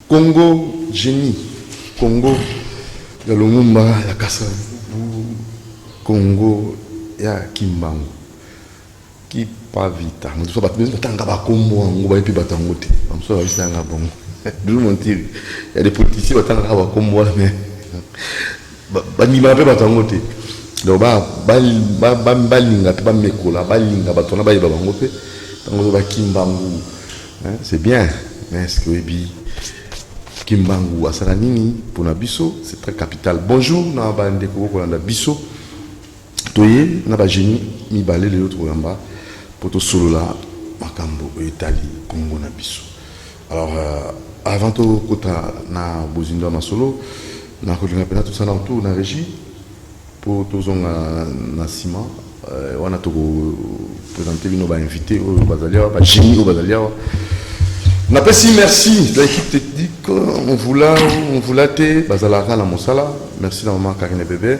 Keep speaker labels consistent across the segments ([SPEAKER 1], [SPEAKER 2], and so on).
[SPEAKER 1] Congo génie, Congo ya Lumumba ya Kasavubu, Congo ya Kimbangu, qui pas vite. On dit ça va tenir batanga ba kombo on va epi batangote. On so va isi nga bongo. Nous mentir. Il y a des politiciens batanga ba kombo mais ba ni ba pe batangote. Donc ba linga pe ba mekola ba linga batona ba yeba bango pe tango ba Kimbangu. C'est bien mais est-ce que ebi Kimbangu asala nini pour na biso c'est très capital. Bonjour na ba ndeko ko na biso. Toye na ba génie mi balé les autres yamba pour tout solo là makambo Italie Congo na biso. Alors avant tout kota na bozindo masolo na ko linga pena tout ça dans tout na régie pour tous na ciment on a tout présenter nos invités au Bazalia ba génie au Bazalia. Na pesi merci de l'équipe technique on voulait bazalaka la mosala merci à maman Karine bébé.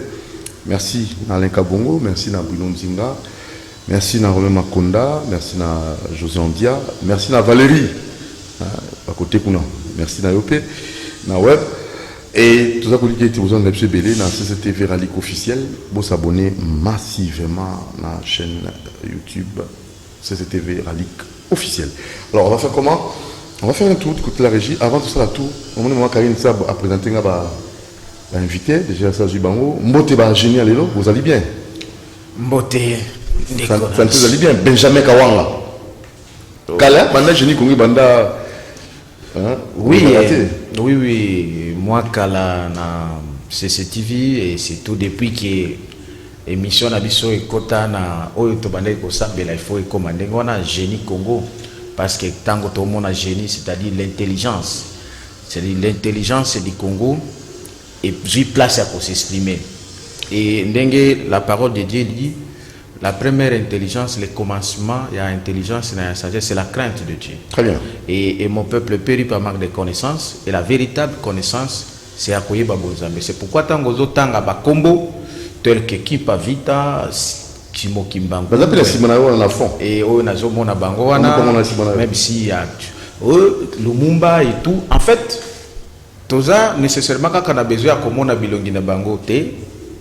[SPEAKER 1] Merci à Alain Kabongo, merci à Bruno Mzinga, merci à Romain Makonda, merci à José Andia, merci à Valérie, à côté Kuna, merci à Yopé, à Web, et tout ça pour dire que vous avez besoin dans CCTV Ralik officiel, vous s'abonner massivement à la chaîne YouTube CCTV Ralik officiel. Alors on va faire comment? On va faire un tour de côté de la régie. Avant tout ça, on va Karine Sab à présenter invité, déjà ça Zubango, Mbote ba génial lelo, vous allez bien.
[SPEAKER 2] Mbote
[SPEAKER 1] ça vous allez bien, Benjamin Kawanga. Kala, banda génie kongi banda
[SPEAKER 2] oui, moi Kala na CCTV et c'est tout depuis que émission na biso ekota na oyo to banda ko sabela il faut commander ngona génie Congo parce que tango to mona génie c'est-à-dire l'intelligence. C'est-à-dire l'intelligence du Congo et puis place à pour s'exprimer. Et ndenge la parole de Dieu dit, la première intelligence, le commencement, il y a intelligence, il y a sagesse, c'est la crainte de Dieu.
[SPEAKER 1] Très bien.
[SPEAKER 2] Et mon peuple périt par manque de connaissances, et la véritable connaissance, c'est à Koye Babozambe. C'est pourquoi tangozo tanga bakombo, tel que Kipa Vita, Kimo Kimbangu.
[SPEAKER 1] Vous appelez Simona on a fond.
[SPEAKER 2] Et on a Zomona Bangoana, même si il y a Lumumba et tout. En fait, Toza nécessairement quand on a besoin comme on a bilongi na bango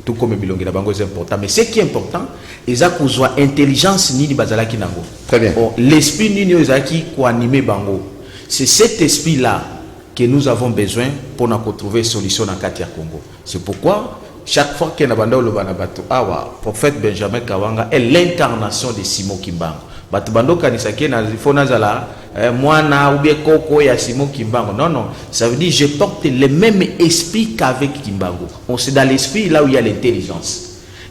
[SPEAKER 2] tout comme bilongi na bango c'est important mais ce qui est important ils a besoin intelligence ni bazala ki nango.
[SPEAKER 1] Très bien.
[SPEAKER 2] L'esprit ni ozaki ko animer bango. C'est cet esprit là que nous avons besoin pour nous trouver solution dans Katia Congo. C'est pourquoi chaque fois que na banda lo bana bato awa prophète Benjamin Kawanga est l'incarnation de Simon Kimbangu. Bato bando kanisa ke na fona zala moi ou bien Koko ya Simon Kimbangu. Non, ça veut dire je porte le même esprit qu'avec Kimbangu. On c'est dans l'esprit là où il y a l'intelligence.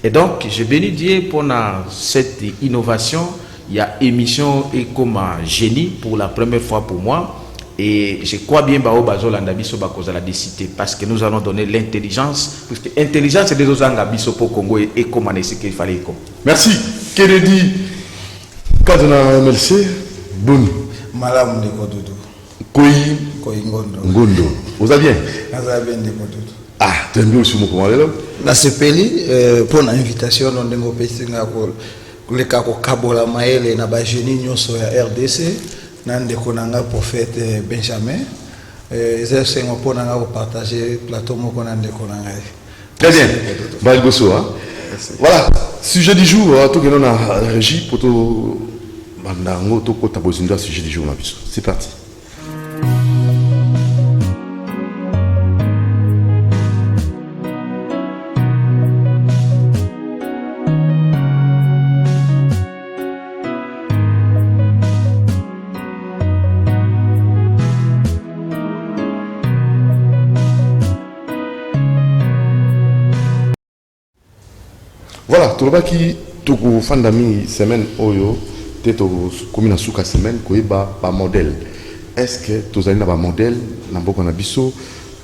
[SPEAKER 2] Et donc je bénis Dieu pour cette innovation. Il y a émission et comme un génie pour la première fois pour moi. Et je crois bien bao bazolanda biso bakoza la décité parce que nous allons donner l'intelligence parce que l'intelligence c'est des ozanga biso pour Congo et comment est-ce qu'il fallait comme.
[SPEAKER 1] Merci. Kennedy Kadona MLC Bon.
[SPEAKER 3] Malam de Kododo.
[SPEAKER 1] Koi Ngondo. Vous allez bien?
[SPEAKER 3] Bien de Kododo.
[SPEAKER 1] Ah, tu aimes bien aussi mon comment là?
[SPEAKER 3] La CPLI pour l'invitation on dengo pesinga ko leka ko kabola maele na ba jeune nyonso ya RDC nande konanga prophète Benjamin exercer ngo pour nanga ko partager plateau moko nande konanga.
[SPEAKER 1] Très bien. Balgoso hein. Voilà, sujet du jour tout que nous a régie pour tout bandango to ko tabozinda sujet du jour na biso. C'est parti. Voilà, tout le monde qui tout fandami semaine oyo teto commune suka semaine ko ba modèle. Est-ce que tous allez na ba modèle na boko na biso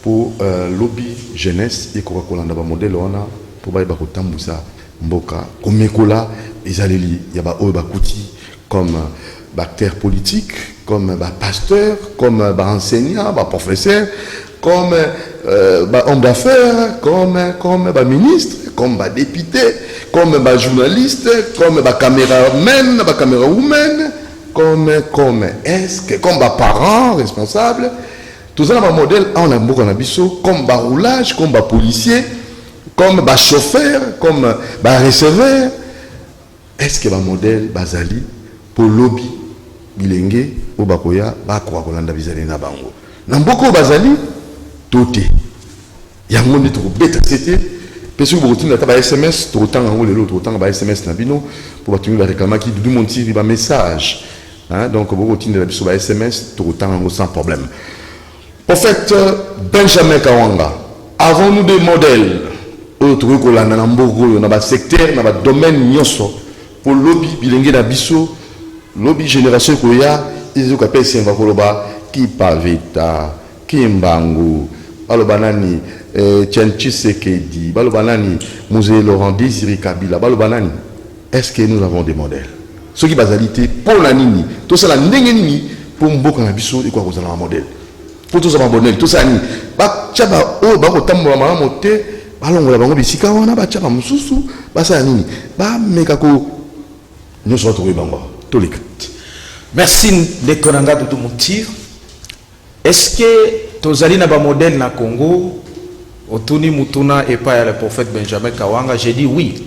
[SPEAKER 1] pour lobby jeunesse et ko ko na ba modèle ona pour ba ko tambusa mboka komekola ezaleli ya ba oyo ba kuti comme acteur politique, comme pasteur, comme enseignant, professeur, comme homme d'affaires, comme ministre, comme député, comme journaliste, comme caméraman, camérawoman, comme est-ce que comme parent responsable, Tout ça, un modèle, on a beaucoup d'ambition, comme un roulage, comme un policier, comme un chauffeur, comme un receveur. Est-ce que un modèle, Bazali, pour lobby, bilingue, au Bakoya, Bakoa, Kolanda, Bizali, Nabango. Namboko, Bazali, tout est. Il y a un monde qui est bête, c'était. Parce que vous avez un SMS, tout autant en haut, l'autre autant un SMS, pour vous réclamer qui du monde tire un message. Donc, vous avez un SMS, tout autant en haut, sans problème. Prophète Benjamin Kawanga, avons-nous des modèles autres que la Nambogo, dans le secteur, dans le domaine Nyoso, pour lobby bilingue d'Abisso, lobby génération Koya, ils ont appelé Saint-Vakoloba, qui Paveta, qui Mbangu, Balobanani, Tchenchi Sekedi, Balobanani, Musée Laurent Désiré Kabila, Balobanani. Est-ce que nous avons des modèles? Ce qui est basalité pour la Nini, tout ça la Nini, pour Mboka Nabisso, et quoi vous avez un modèle? Pour tout ça, un modèle, tout ça, bah, tchaba, oh, bah, autant de maman monter, bah, on va voir, bisika, on a, bah, tchaba, moussou, bah, ça, Nini, bah, mais kako, nous sommes retrouvés, bah, tous les cas.
[SPEAKER 2] Merci de Konanga de tout mon tir. Est-ce que tu as un modèle dans le Congo, Otuni Mutuna et pas le prophète Benjamin Kawanga? J'ai dit oui.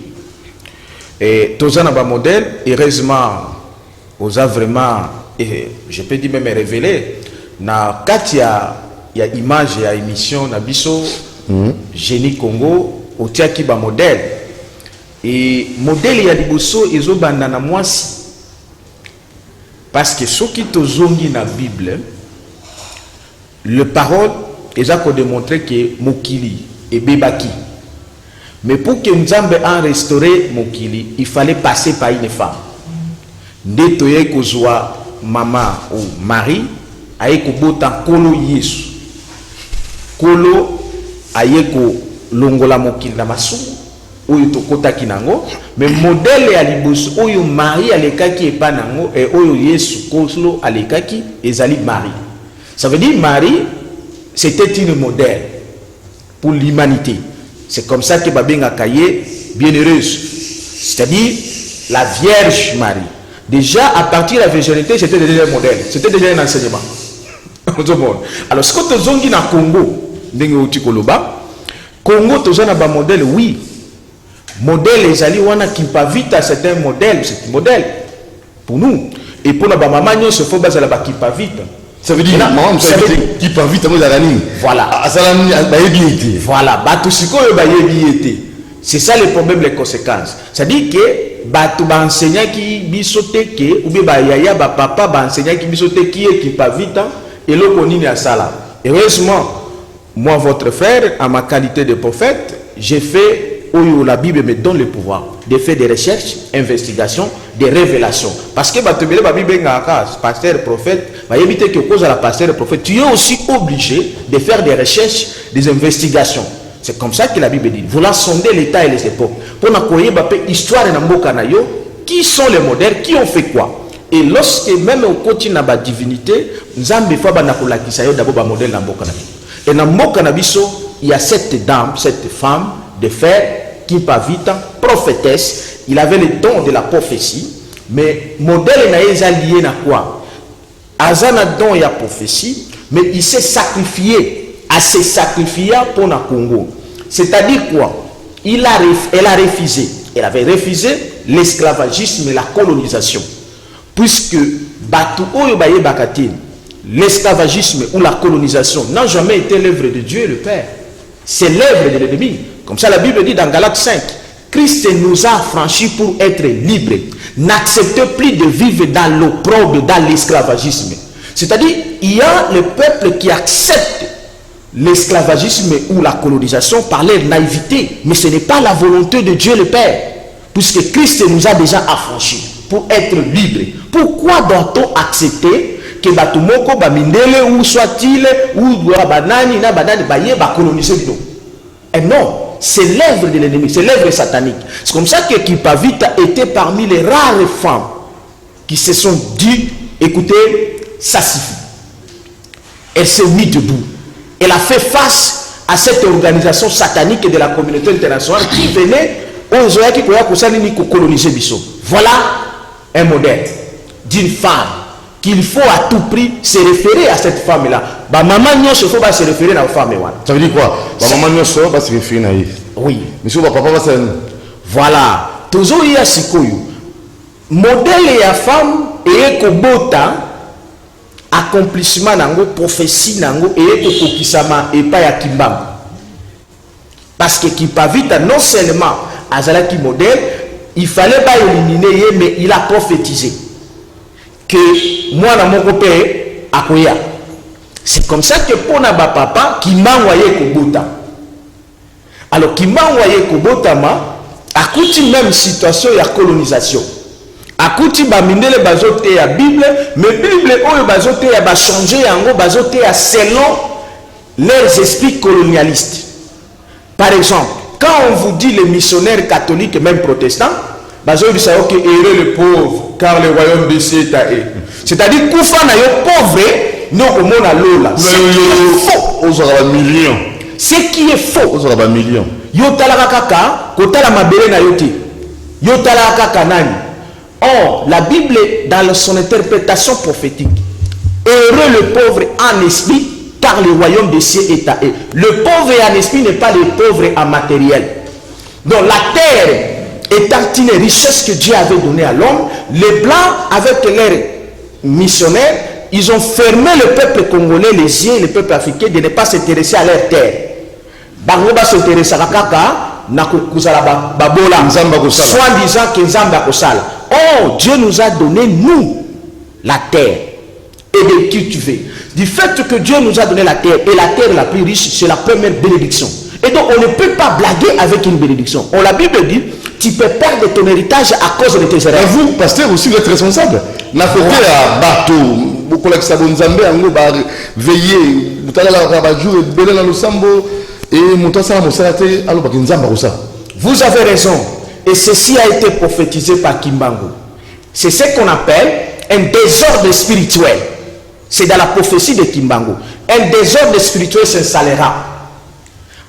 [SPEAKER 2] Et tu as un modèle, heureusement, vous avez vraiment, et je peux dire même révélé, na katia il y a image il y a émission na biso Génie Congo au tiaki ba modèle et modèle ya liboso ezo banda na mwasi parce que ce qui tozongi na Bible le parole eza ko démontrer que mokili et bebaki mais pour que Nzambe en restaurer mokili il fallait passer par une femme ndetoye kozwa maman ou mari aye kobota kolo Yesu kolo aye ko longola mokili na masumu oyo tokotaki nango mais modèle ya liboso oyo Marie alekaki epa nango et oyo Yesu kolo alekaki ezali Marie. Ça veut dire Marie c'était une modèle pour l'humanité. C'est comme ça que babenga kaye bienheureuse, c'est-à-dire la Vierge Marie. Déjà à partir de la virginité c'était déjà un modèle, c'était déjà un enseignement. Alors ce que tu as na Congo, Congo tu as un modèle, oui. Modèle les alliés wana qui pas vite à certains modèles, c'est un modèle pour nous. Et pour la maman il faut baser la qui pas vite.
[SPEAKER 1] Ça veut dire maman qui pas vite à la ligne.
[SPEAKER 2] Voilà. Voilà. C'est ça le problème, les conséquences. C'est-à-dire que batu ba enseignant qui bisote que ou bien ba yaya ba papa ba enseignant qui bisote qui pas vite et le konini à sala. Heureusement, moi votre frère, en ma qualité de prophète, j'ai fait où la Bible me donne le pouvoir de faire des recherches, investigations, des révélations. Parce que batu bele ba Bible ngaka pasteur prophète, ba éviter que cause à la pasteur prophète, tu es aussi obligé de faire des recherches, des investigations. C'est comme ça que la Bible dit. Voulant sonder l'état et les époques. Pour nous connaître l'histoire de Namboka Nayo, qui sont les modèles, qui ont fait quoi. Et lorsque même on continue dans la divinité, nous avons des fois d'abord un modèle Namboka Nayo. Et Namboka Nabiso, il y a cette dame, cette femme de fer, qui pas vite, prophétesse. Il avait le don de la prophétie. Mais modèle est lié à quoi? Azana don et la prophétie, mais il s'est sacrifié. À se sacrifier pour le Congo. C'est-à-dire quoi? Elle a refusé. Elle avait refusé l'esclavagisme et la colonisation. Puisque l'esclavagisme ou la colonisation n'a jamais été l'œuvre de Dieu le Père. C'est l'œuvre de l'ennemi. Comme ça la Bible dit dans Galates 5, Christ nous a affranchis pour être libres. N'acceptez plus de vivre dans l'opprobre, dans l'esclavagisme. C'est-à-dire, il y a le peuple qui accepte l'esclavagisme ou la colonisation par leur naïveté, mais ce n'est pas la volonté de Dieu le Père, puisque Christ nous a déjà affranchis pour être libres. Pourquoi doit-on accepter que Batumoko, Bamindele, ou soit-il, ou Banani, na Banani, Baye, ba coloniser bidon? Et non, c'est l'œuvre de l'ennemi, c'est l'œuvre satanique. C'est comme ça que Kipavita était parmi les rares femmes qui se sont dit, écoutez, ça suffit. Elle s'est mise debout. Elle a fait face à cette organisation satanique de la communauté internationale qui venait aux gens qui pouvaient coloniser Bissau. Voilà un modèle d'une femme qu'il faut à tout prix se référer à cette femme-là. ba maman nyonso faut pas se référer na femme wana.
[SPEAKER 1] Ça veut dire quoi? Ba maman nyonso ba se référer na yi.
[SPEAKER 2] Oui.
[SPEAKER 1] Mais si ba papa ba se
[SPEAKER 2] voilà. Tozo ya sikoyo. Modèle ya femme et kobota accomplissement nango prophétie nango et kokokisama et pas ya kimbam. Parce que Kipavita non seulement azalaki modèle, il fallait pas éliminer mais il a prophétisé que moi dans mon père akoya. C'est comme ça que pour na ba papa qui m'a envoyé kobota. Alors qui m'a envoyé kobota ma akuti même situation ya colonisation. Akuti ba mindele bazote ya Bible, mais Bible oyo bazote ya ba changer yango bazote ya selon leurs esprits colonialistes. Par exemple, quand on vous dit les missionnaires catholiques et même protestants, bazote dit ça que heureux le pauvre car le royaume de Dieu est à eux. C'est-à-dire koufa na yo pauvre non comme on a lola. C'est faux.
[SPEAKER 1] Aux aura millions.
[SPEAKER 2] Ce qui est faux.
[SPEAKER 1] Aux aura millions.
[SPEAKER 2] Yo talaka kaka kotala mabele na yote. Yo talaka kaka nani. Or, la Bible, dans son interprétation prophétique, heureux le pauvre en esprit, car le royaume des cieux est à eux. Le pauvre en esprit n'est pas le pauvre en matériel. Donc la terre étant une richesse que Dieu avait donnée à l'homme, les Blancs, avec leurs missionnaires, ils ont fermé le peuple congolais, les yeux, le peuple africain, de ne pas s'intéresser à leur terre. Bangoba s'intéresser à Kaka, soit disant que Nzamba Kosala. Oh, Dieu nous a donné, nous, la terre. Et de cultiver. Du fait que Dieu nous a donné la terre, et la terre la plus riche, c'est la première bénédiction. Et donc, on ne peut pas blaguer avec une bénédiction. On, la Bible dit, tu peux perdre ton héritage à cause de tes erreurs.
[SPEAKER 1] Et vous, pasteur, aussi, vous êtes responsable. N'a fait à bateau, beaucoup de sabon Zambé, veiller, vous avez la jour, Bénin le Sambo, et Moutassa, Moussate, alors,
[SPEAKER 2] vous avez raison. Et ceci a été prophétisé par Kimbangu. C'est ce qu'on appelle un désordre spirituel. C'est dans la prophétie de Kimbangu. Un désordre spirituel s'installera.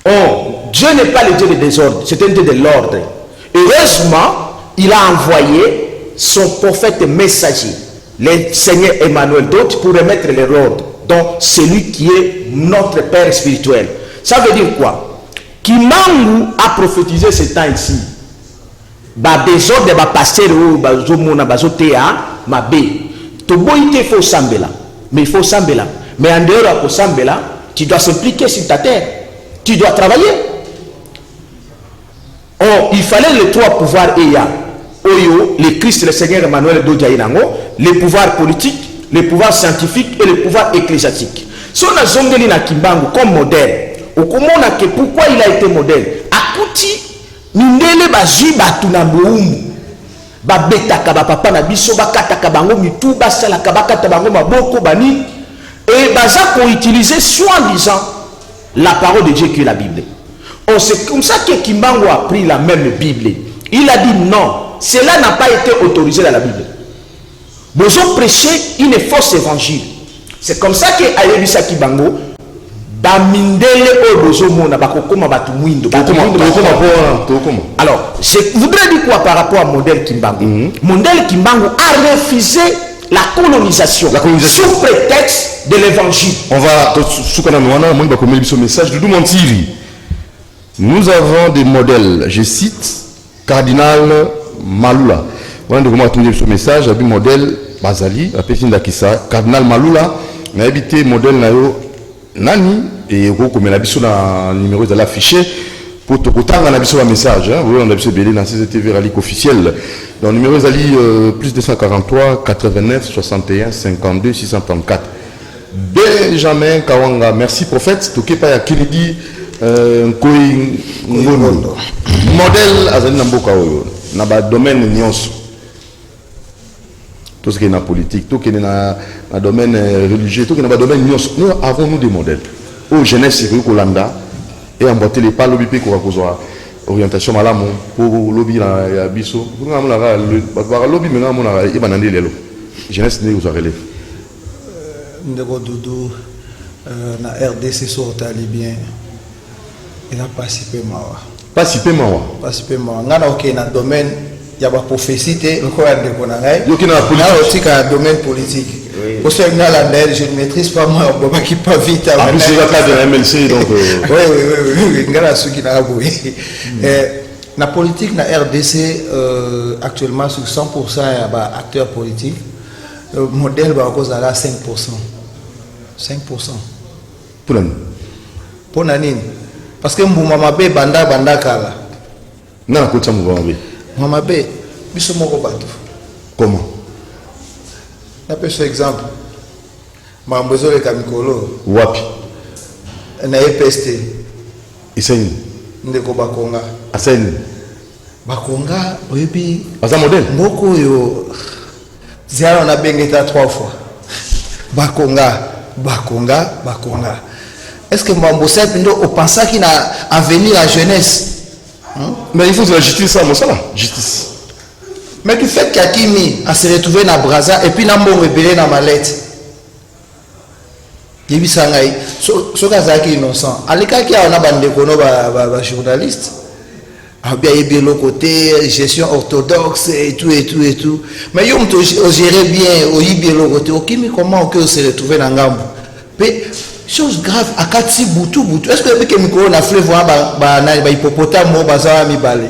[SPEAKER 2] Oh, Dieu n'est pas le Dieu de désordre, c'est un Dieu de l'ordre. Heureusement, il a envoyé son prophète messager, le Seigneur Emmanuel, d'autres pour remettre l'ordre. Donc, celui qui est notre Père spirituel. Ça veut dire quoi? Kimbangu a prophétisé ce temps ici. Ba désordre ba pasteur ou ba zomona ba zotea mabe. To boite faut sambela. Mais il faut sambela. Mais en dehors de sambela, tu dois s'impliquer sur ta terre. Tu dois travailler. Oh, il fallait les trois pouvoirs EYA. Oyo, le Christ, le Seigneur Emmanuel Dodjaïnango, les pouvoirs politiques, les pouvoirs scientifiques et les pouvoirs ecclésiastiques. Si on a zongeli na Kimbangu comme modèle, au comment que pourquoi il a été modèle? Akuti mindele bazui batuna moumu babetaka bapapa na biso bakataka bango mitu basalaka bakata bango maboko bani et baza ko utiliser soi-disant la parole de Dieu qui est la Bible. Oh, c'est comme ça que Kimbangu a pris la même Bible. Il a dit non, cela n'a pas été autorisé dans la Bible. Nous ont prêché une fausse évangile. C'est comme ça que Ayebisa Kimbangu bamindele obozomona bakokoma batu mwindo. Alors, je voudrais dire quoi par rapport à modèle Kimbangu? Modèle Kimbangu a refusé la colonisation sous prétexte de l'évangile.
[SPEAKER 1] On va message de Montiri. Nous avons des modèles, je cite Cardinal Malula. On va attendre ce message, un modèle Bazali, la personne d'Akissa, Cardinal Malula, n'a habité modèle Nayo Nani, et comme la biso na numéro de l'affiché, pour te contacter, on a besoin d'un message. Oui, on a besoin de dans CCTV Rallye officiel. Dans le numéro de plus 243 89 61 52 634. Benjamin Kawanga, merci prophète. Toké pa ya Kennedy Nkoi Ngondo. Modèle azali na mboka oyo na ba domaine nyonso. Tout ce qui est dans la politique, tout ce qui est dans le domaine religieux, tout ce qui est dans le domaine nyonso. Nous avons des modèles. Au jeunesse c'est Kolanda et emboîter les pas lobby pour avoir orientation malamu pour lobby la biso. Pour nous la lobby mais nous na e banandi lelo. Jeunesse ne vous relève.
[SPEAKER 3] Ndeko Doudou na RDC sortali bien. Il a participé mawa.
[SPEAKER 1] Participer mawa.
[SPEAKER 3] Participer mawa. Ngana ok na domaine ya ba prophétie te ko ya ndeko na ngai.
[SPEAKER 1] Yo ki na politique.
[SPEAKER 3] Na otika domaine politique. Pour ce que je ne maîtrise pas moi, on ne pas vite.
[SPEAKER 1] En plus, c'est le cas de la MLC, donc.
[SPEAKER 3] Oui. La politique, la RDC, actuellement, sur 100%, il y a acteurs politiques. Le modèle va cause à 5%. 5%.
[SPEAKER 1] Pour l'année.
[SPEAKER 3] Pour l'année. Parce que Mboumamabe, Banda Kala.
[SPEAKER 1] Non, écoute ça, Mboumamabe.
[SPEAKER 3] Mboumamabe, biso moko bato.
[SPEAKER 1] Comment?
[SPEAKER 3] On peut ce exemple. Mambozo le Kamikolo.
[SPEAKER 1] Wapi.
[SPEAKER 3] Na EPST.
[SPEAKER 1] Iseni.
[SPEAKER 3] Ndeko Bakonga.
[SPEAKER 1] Aseni.
[SPEAKER 3] Bakonga, oyebi.
[SPEAKER 1] Asa modèle.
[SPEAKER 3] Mboko yo. Zéro on a bengeta 3 fois. Bakonga. Est-ce que Mbambosset on pense qu'il a avenir à jeunesse?
[SPEAKER 1] Mais il faut de la justice, ça, ça là. Justice.
[SPEAKER 3] Mais du fait qu'Akimi a se retrouvé dans Braza et puis n'a pas rebellé dans Malette. Il y a ce cas qui est innocent. À l'écart qui a un bandé journaliste. Ah bien il y a l'autre côté gestion orthodoxe et tout. Mais il y a gérer bien au y l'autre côté. Okimi comment on se retrouver dans Gambo. Mais chose grave à Katsi Boutou. Est-ce que depuis que Mikoro a fait voir ba hippopotame mo bazara mi balé.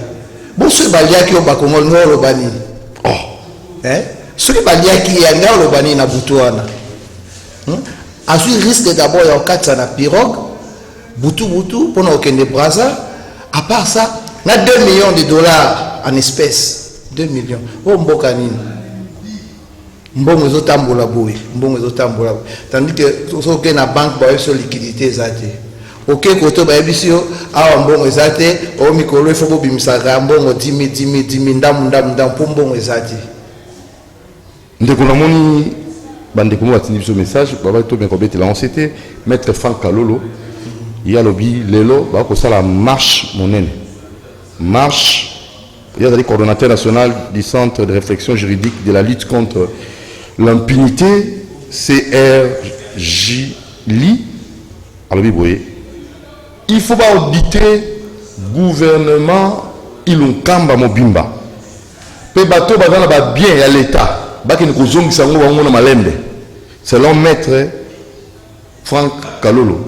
[SPEAKER 3] Bon ce balia qui au Bakongo no lobani. Oh. Hein? Ce qui balia qui a ngao lobani na Boutouana. Asui risque d'abord y a quatre na pirogue. Boutou pour nous kende Braza. À part ça, on a 2 millions de dollars en espèces. 2 millions. Oh mbokani. Mbongo zo tambola boy. Tandis que so ke na banque ba sur liquidité zate. OK koto ba ebisio awa mbongo ezate o mikolo ifo bobimisaka mbongo 10 ndam pour mbongo ezate.
[SPEAKER 1] Ndeko na moni bandeko mo batindi biso message baba to bien kobete la on c'était maître Franck Kalolo. Il y a lobby lelo ba ko sala marche monene. Marche il y a le coordonnateur national du centre de réflexion juridique de la lutte contre l'impunité CRJLI à lobby boye. Il faut pas auditer gouvernement ilunkamba mobimba. Pe bato bazana ba bien à l'état. Ba ki ko zongisa ngo bango na malembe. Selon maître Franck Kalolo.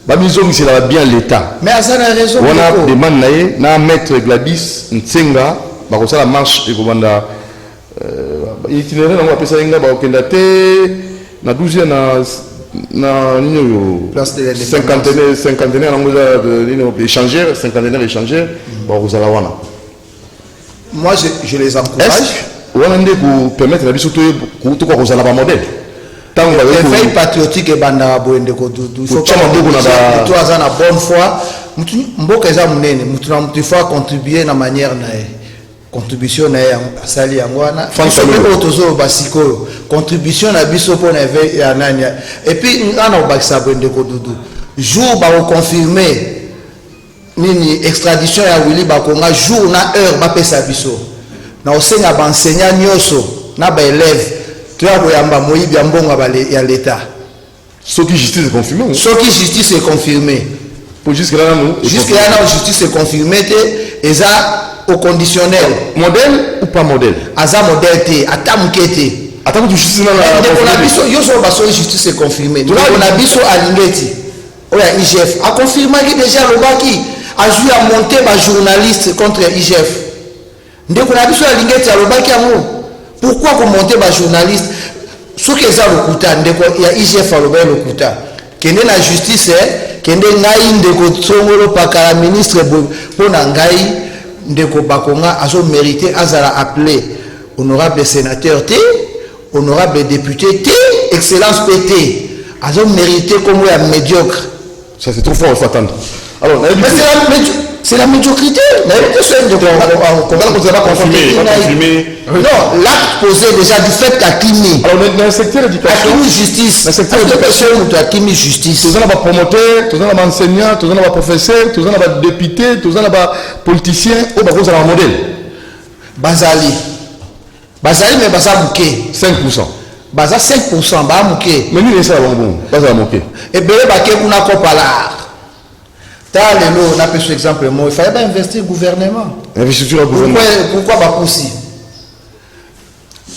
[SPEAKER 1] Ba mizongisi la bien l'état.
[SPEAKER 3] Mais ça a raison.
[SPEAKER 1] On a demande naé na maître Gladys Ntsenga ba ko sala marche et komanda itinéraire on appelle ça nga ba okenda te na 12e na nino
[SPEAKER 3] place de
[SPEAKER 1] cinquantenaire échangeur ba kozala wana.
[SPEAKER 3] Moi je les encourage.
[SPEAKER 1] Wana ndé pour permettre la biso to ko kozala ba modèle. Tant ba
[SPEAKER 3] veille patriotique et banda boende ko il faut pas to azana bonne foi mutu mboka eza munene mutu na mutu faut contribuer na manière na contribution na asali yangwana tozo basiko contribution na biso pour na veille ya nani et puis ngana obakisa boende ko dudu jour ba confirmer nini extradition ya Willy Bakonga jour na heure ba pesa biso na osenga ba enseignant nyoso na ba élève tu as koyamba moyibi ya mbongo ya l'état.
[SPEAKER 1] Ce qui justice est confirmé.
[SPEAKER 3] Ce qui justice est confirmé.
[SPEAKER 1] Pour jusque là non.
[SPEAKER 3] Jusque là non justice est confirmé et ça au conditionnel.
[SPEAKER 1] Modèle ou pas modèle?
[SPEAKER 3] Aza modèle té atamukete.
[SPEAKER 1] Attends que justice na la.
[SPEAKER 3] On a biso yoso baso justice est confirmé. On a biso alingeti. Oya IGF a confirmé que déjà Lobaki a joué à monter ba journaliste contre IGF. Ndeko na biso alingeti a Lobaki amu. Pourquoi commenter les journalistes? Ce qui est il y a IGF à le Kuta. Qui est la justice, qui est la ministre pour Nangaï, Ndeko Bakonga, a mérité, a appelé honorable sénateur T, honorable député T, excellence PT, a mérité comme un médiocre.
[SPEAKER 1] Ça c'est trop fort, il faut attendre. Alors,
[SPEAKER 3] c'est la médiocrité.
[SPEAKER 1] On va confirmer.
[SPEAKER 3] Non, l'acte posé déjà du fait qu'Akimi.
[SPEAKER 1] Alors, dans le secteur de l'éducation,
[SPEAKER 3] Akimi justice.
[SPEAKER 1] Dans le secteur de l'éducation,
[SPEAKER 3] Akimi justice.
[SPEAKER 1] Tous les promoteurs, tous les enseignants, tous les professeurs, tous les députés, tous les politiciens, au Bako, c'est un modèle.
[SPEAKER 3] Bazali, mais Baza Mouké.
[SPEAKER 1] 5%.
[SPEAKER 3] Baza 5%, Baza Mouké.
[SPEAKER 1] Mais nous, c'est bon. Baza Mouké.
[SPEAKER 3] Et bien, Baké, on a Kopala. On a pris cet exemple, il fallait pas investir le gouvernement.
[SPEAKER 1] Investiture au gouvernement.
[SPEAKER 3] Pourquoi pas aussi?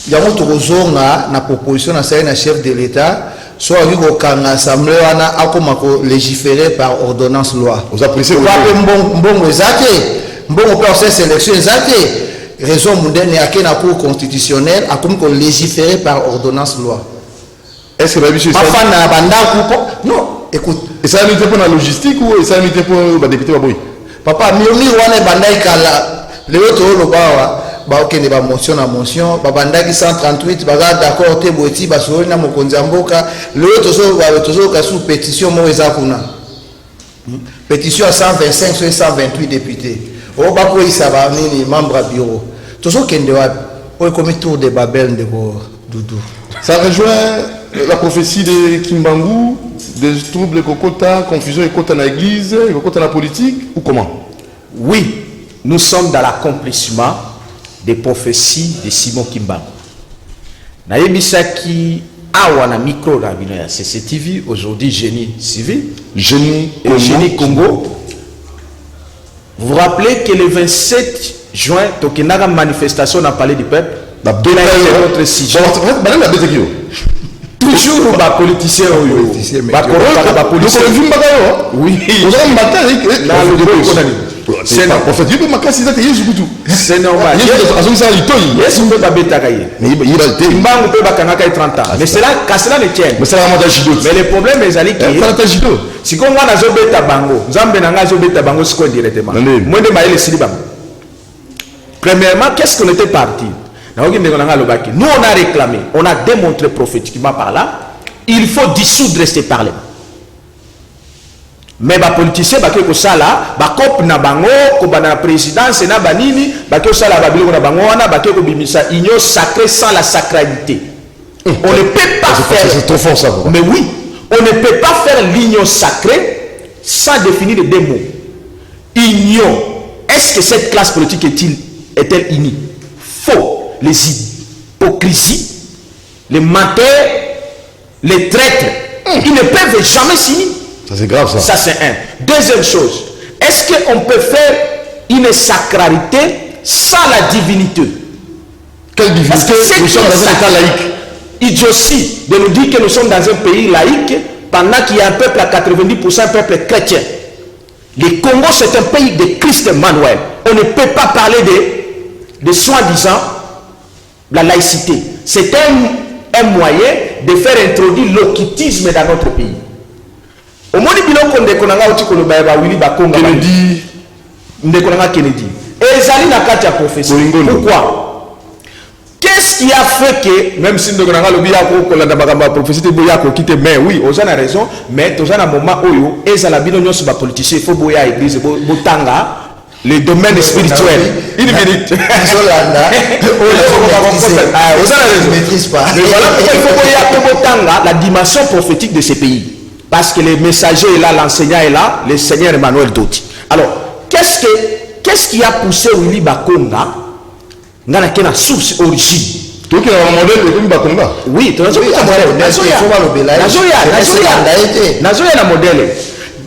[SPEAKER 3] yango tokozonga na proposition na salle na chef de l'État soit avec aucun assemblée wana akoma ko légiférer par ordonnance loi.
[SPEAKER 1] Vous appréciez
[SPEAKER 3] mbongo ezate mbongo pour ces élections ezate raison mondaine ya na cour constitutionnelle akomi ko légiférer par ordonnance loi.
[SPEAKER 1] Est-ce que la biche
[SPEAKER 3] enfin na banda coupo non écoute
[SPEAKER 1] et ça limite pour la logistique ou ça limite pour les députés baboy
[SPEAKER 3] papa mioni wana banda ikala le autre lo bawa ba okende ba motion na motion ba bandaki 138 baza d'accord te boti ba sori na mokonzi mboka le autre so ba tozo ka sous pétition mo eza kuna pétition à 125 sur 128 députés o ba ko isa ba nini membre bureau tozo kende wa o comme tour de Babel de Doudou.
[SPEAKER 1] Ça rejoint la prophétie de Kimbangu, des troubles Kokota, confusion et Kota dans l'église, Kokota dans la politique, ou comment?
[SPEAKER 2] Oui, nous sommes dans l'accomplissement des prophéties de Simon Kimbangu. Nayemisaki awa na micro la binoya CCTV, aujourd'hui Génie Civil,
[SPEAKER 1] Génie
[SPEAKER 2] et Génie Congo. Vous vous rappelez que le 27 juin, Tokenaga manifestation dans le palais du peuple, notre sujet. Toujours les politiciens, oui,
[SPEAKER 1] c'est un prophète.
[SPEAKER 2] c'est normal. Mais cela ne tient. Mais le problème est que si on a zobeta bango, Zambé n'a zobeta bango directement. Premièrement, qu'est-ce qu'on était parti? Nous on a réclamé, on a démontré prophétiquement par là, il faut dissoudre ces parlements. Mais les politiciens, ils ont ça là, ils ont la présidence, ils ont ça là, ils ont sacré sans la sacralité. On ne peut pas faire.
[SPEAKER 1] C'est trop fort ça.
[SPEAKER 2] Mais oui, on ne peut pas faire l'union sacrée sans définir les deux mots. Union. Est-ce que cette classe politique est-elle unie? Faux. Les hypocrisies, les menteurs, les traîtres, ils ne peuvent jamais s'unir.
[SPEAKER 1] Ça c'est grave ça.
[SPEAKER 2] Ça c'est un. Deuxième chose, est-ce qu'on peut faire une sacralité sans la divinité?
[SPEAKER 1] Quelle divinité? Nous sommes dans un état laïque.
[SPEAKER 2] Idiotie de nous dire que nous sommes dans un pays laïque pendant qu'il y a un peuple à 90% un peuple chrétien. Le Congo c'est un pays de Christ Emmanuel. On ne peut pas parler de soi-disant la laïcité. C'est un moyen de faire introduire l'occultisme dans notre pays. Au moins, Kennedy. Et Zali n'a qu'à prophétie. Pourquoi? Qu'est-ce qui a fait que, même si nous avons la prophétie de quitter, mais oui, on a raison, mais on a un moment où ils ont la binogne sur la politique, il faut boya l'église, botanga. Les domaines spirituels. Une minute.
[SPEAKER 3] Ne maîtrise pas.
[SPEAKER 2] Mais voilà pourquoi il faut la dimension prophétique de ces pays. Parce que le messager est là, l'enseignant est là, le Seigneur Emmanuel Doti. Alors, qu'est-ce qui a poussé Willy Bakonga dans la source origine?
[SPEAKER 1] Tu vois un modèle de Bakonga?
[SPEAKER 2] Oui, tu as un modèle.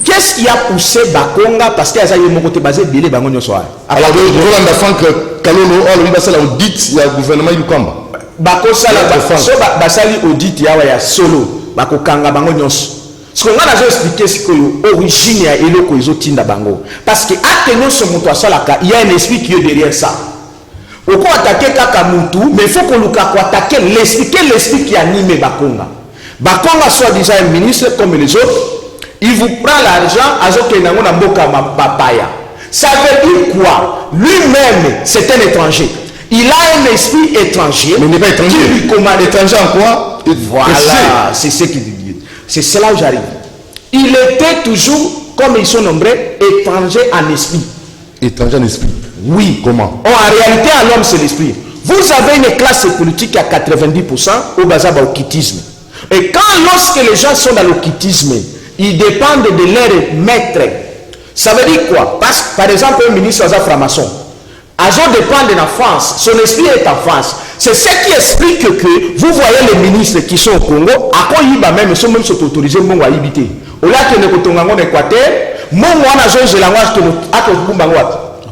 [SPEAKER 2] Qu'est-ce qui a poussé Bakonga? Parce qu'il y a un basé Bilé Bangonyo Soa.
[SPEAKER 1] Alors, Roland Franck Kalolo, il va faire l'audit, il y a le gouvernement du Kamba.
[SPEAKER 2] Bakosa la basali audit, il y a solo, Bakokanga Bangonyo. Ce qu'on a expliqué, c'est que l'origine est éloko isotinda bango. Parce que attention sur mon toit il y a un esprit qui est derrière ça. On peut attaquer Kakamutu, mais il faut qu'on attaque l'esprit. Quel esprit qui anime Bakonga? Bakonga soit déjà un ministre comme les autres. Il vous prend l'argent, ça veut dire quoi? Lui-même, c'est un étranger. Il a un esprit étranger.
[SPEAKER 1] Mais il n'est pas étranger.
[SPEAKER 2] Qui lui commande.
[SPEAKER 1] Étranger en quoi?
[SPEAKER 2] Voilà, c'est ce qu'il dit. C'est cela où j'arrive. Il était toujours, comme ils sont nombreux, étranger en esprit.
[SPEAKER 1] Étranger en esprit?
[SPEAKER 2] Oui.
[SPEAKER 1] Comment?
[SPEAKER 2] En réalité, à l'homme, c'est l'esprit. Vous avez une classe politique à 90% au bazar occultisme. Et lorsque les gens sont dans l'occultisme, ils dépendent de leur maître. Ça veut dire quoi? Parce que, par exemple, un ministre a franc-maçon. Azo dépend de la France. Son esprit est en France. C'est ce qui explique que vous voyez les ministres qui sont au Congo, à quoi ils même sont même autorisés à habiter. Au lieu que nous sommes en Équateur, nous sommes en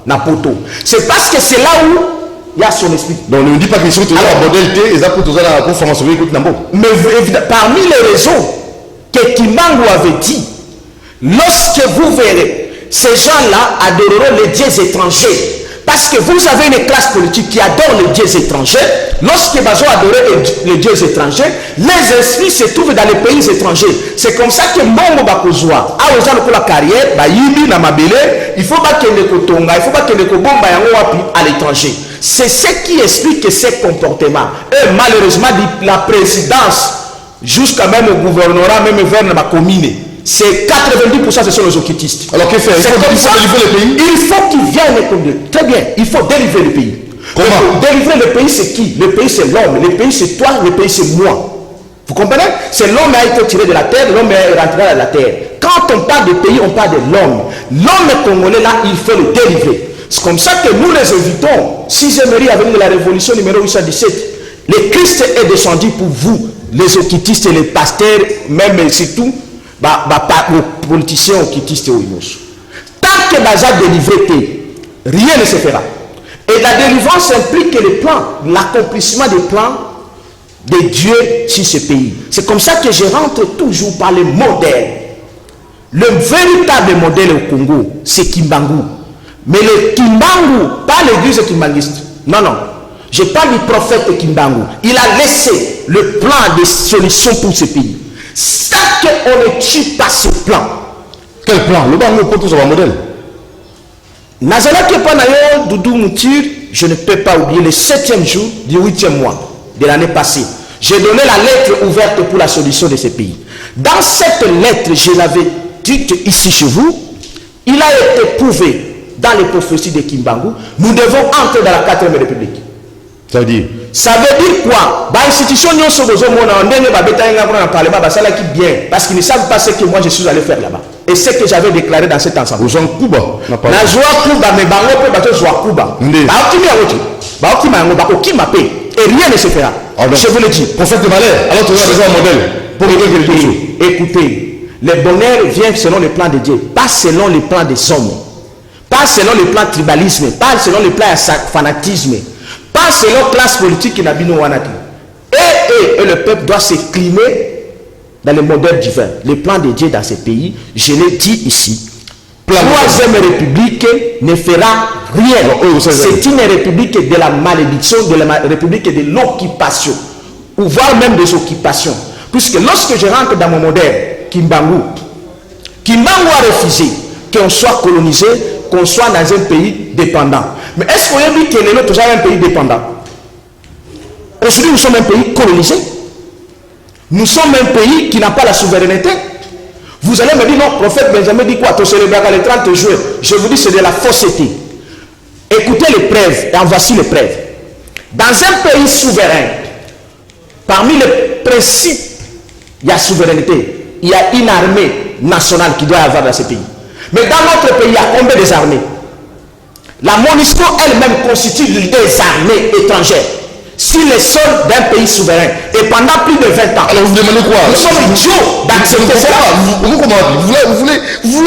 [SPEAKER 2] Napoto. C'est parce que c'est là où il y a son esprit.
[SPEAKER 1] Donc ne me dis pas que si tu as un modèle T, ils apportent tous la conférence avec Nambo.
[SPEAKER 2] Mais parmi les raisons que Kimbangu avait dit, lorsque vous verrez, ces gens-là adoreront les dieux étrangers. Parce que vous avez une classe politique qui adore les dieux étrangers. Lorsque ils adorent les dieux étrangers, les esprits se trouvent dans les pays étrangers. C'est comme ça que Mbongo Bakozwa a osé la carrière, il faut pas qu'il ne kotonga, il faut pas qu'il ne kobomba à l'étranger. C'est ce qui explique ces comportements. Et malheureusement, la présidence, jusqu'à même au gouvernorat, même vers la commune, c'est 90% ce sont les occultistes.
[SPEAKER 1] Alors que faire? Il faut délivrer le pays.
[SPEAKER 2] Il faut qu'ils viennent. Très bien, il faut délivrer le pays.
[SPEAKER 1] Comment?
[SPEAKER 2] Délivrer le pays, c'est qui? Le pays, c'est l'homme. Le pays, c'est toi. Le pays, c'est moi. Vous comprenez? C'est l'homme qui a été tiré de la terre, l'homme est rentré dans la terre. Quand on parle de pays, on parle de l'homme. L'homme congolais, là, il faut le délivrer. C'est comme ça que nous les invitons. Si j'aimerais avec la révolution numéro 817, le Christ est descendu pour vous, les occultistes et les pasteurs, même surtout, les politiciens occultistes. Tant que Baza délivré, rien ne se fera. Et la délivrance implique les plans, l'accomplissement des plans de Dieu sur ce pays. C'est comme ça que je rentre toujours par les modèles. Le véritable modèle au Congo, c'est Kimbangu. Mais le Kimbangu, pas l'église kimbanguiste. Non, non. Je parle du prophète Kimbangu. Il a laissé le plan de solution pour ce pays. Ça qu'on ne tue pas ce plan.
[SPEAKER 1] Quel plan? Le Bango pour tout sur un modèle.
[SPEAKER 2] Nazalaki Panayo, Doudou Moutir, je ne peux pas oublier le 7e jour du 8e mois de l'année passée. J'ai donné la lettre ouverte pour la solution de ce pays. Dans cette lettre, je l'avais dite ici chez vous, il a été prouvé dans les prophéties de Kimbangu, nous devons entrer dans la 4e République.
[SPEAKER 1] Ça veut dire?
[SPEAKER 2] Ça veut dire quoi? L'institution n'y a bien, parce qu'ils ne savent pas ce que moi je suis allé faire là-bas. Et ce que j'avais déclaré dans cet ensemble.
[SPEAKER 1] Vous en Cuba?
[SPEAKER 2] La joie Cuba, mais Bango peut battre joie Cuba. Et rien ne se fera. Je vous le dis.
[SPEAKER 1] Prophète de malheur. Alors tu as besoin d'un modèle pour
[SPEAKER 2] écoutez, le bonheur vient selon le plan de Dieu, pas selon le plan des hommes, pas selon le plan tribalisme, pas selon le plan fanatisme, pas selon classe politique qui n'a pas wanati. Et le peuple doit s'éclimer dans le modèle divin, le plan de Dieu dans ce pays. Je l'ai dit ici. La 3e République ne fera rien. C'est une république de la malédiction, de la république de l'occupation, ou voire même des occupations. Puisque lorsque je rentre dans mon modèle, Kimbangu a refusé qu'on soit colonisé, qu'on soit dans un pays dépendant. Mais est-ce qu'on a dit que nous sommes un pays dépendant? Aujourd'hui, nous sommes un pays colonisé. Nous sommes un pays qui n'a pas la souveraineté. Vous allez me dire, non, prophète Benjamin dit quoi? Tu célébreras le 30 juin. Je vous dis, c'est de la fausseté. Écoutez les preuves, et en voici les preuves. Dans un pays souverain, parmi les principes, il y a souveraineté. Il y a une armée nationale qui doit avoir dans ce pays. Mais dans notre pays, il y a combien des armées? La MONUSCO elle-même constitue des armées étrangères sur les sols d'un pays souverain. Et pendant plus de 20 ans.
[SPEAKER 1] Alors vous demandez quoi?
[SPEAKER 2] Nous sommes idiots d'accepter cela.
[SPEAKER 1] Vous voulez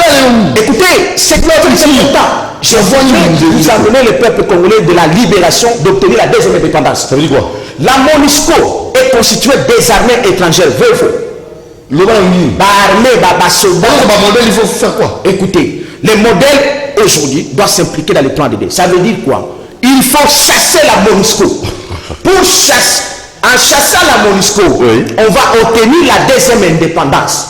[SPEAKER 1] aller où?
[SPEAKER 2] Écoutez, c'est notre important. Je veux vous amener le peuple congolais de la libération, d'obtenir la 2e indépendance.
[SPEAKER 1] Ça veut dire quoi?
[SPEAKER 2] La MONUSCO est constituée des armées étrangères.
[SPEAKER 1] Le
[SPEAKER 2] soldat.
[SPEAKER 1] Modèle, il faut faire quoi?
[SPEAKER 2] Écoutez, le modèle aujourd'hui doit s'impliquer dans les plans de Dieu. Ça veut dire quoi? Il faut chasser la MONUSCO. Pour chasser, en chassant la MONUSCO, oui, on va obtenir la 2e indépendance.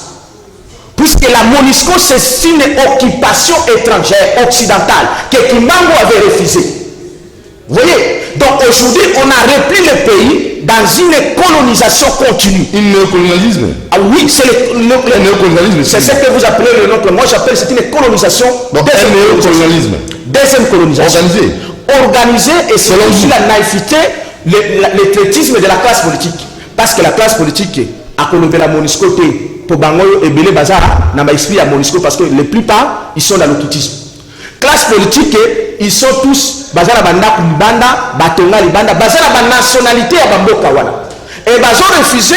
[SPEAKER 2] Puisque la MONUSCO, c'est une occupation étrangère, occidentale, que Kimbangu avait refusé. Vous voyez? Donc aujourd'hui, on a repris le pays dans une colonisation continue.
[SPEAKER 1] Un néocolonialisme?
[SPEAKER 2] Ah oui, c'est le néocolonialisme. C'est ce que vous appelez le nom. Moi, j'appelle c'est une colonisation.
[SPEAKER 1] Donc un néocolonialisme.
[SPEAKER 2] 2e colonisation. Organisée et selon la naïveté, le traitisme de la classe politique. Parce que la classe politique a colonisé la MONUSCO pour Bangoyo et Belé Bazara n'a pas expliqué à MONUSCO parce que la plupart ils sont dans l'occultisme. Classe politique, ils sont tous Bazara Banda Libanda, Batonga Libanda, Bazara Banda nationalité à Bamboka Wana. Et ils ont refusé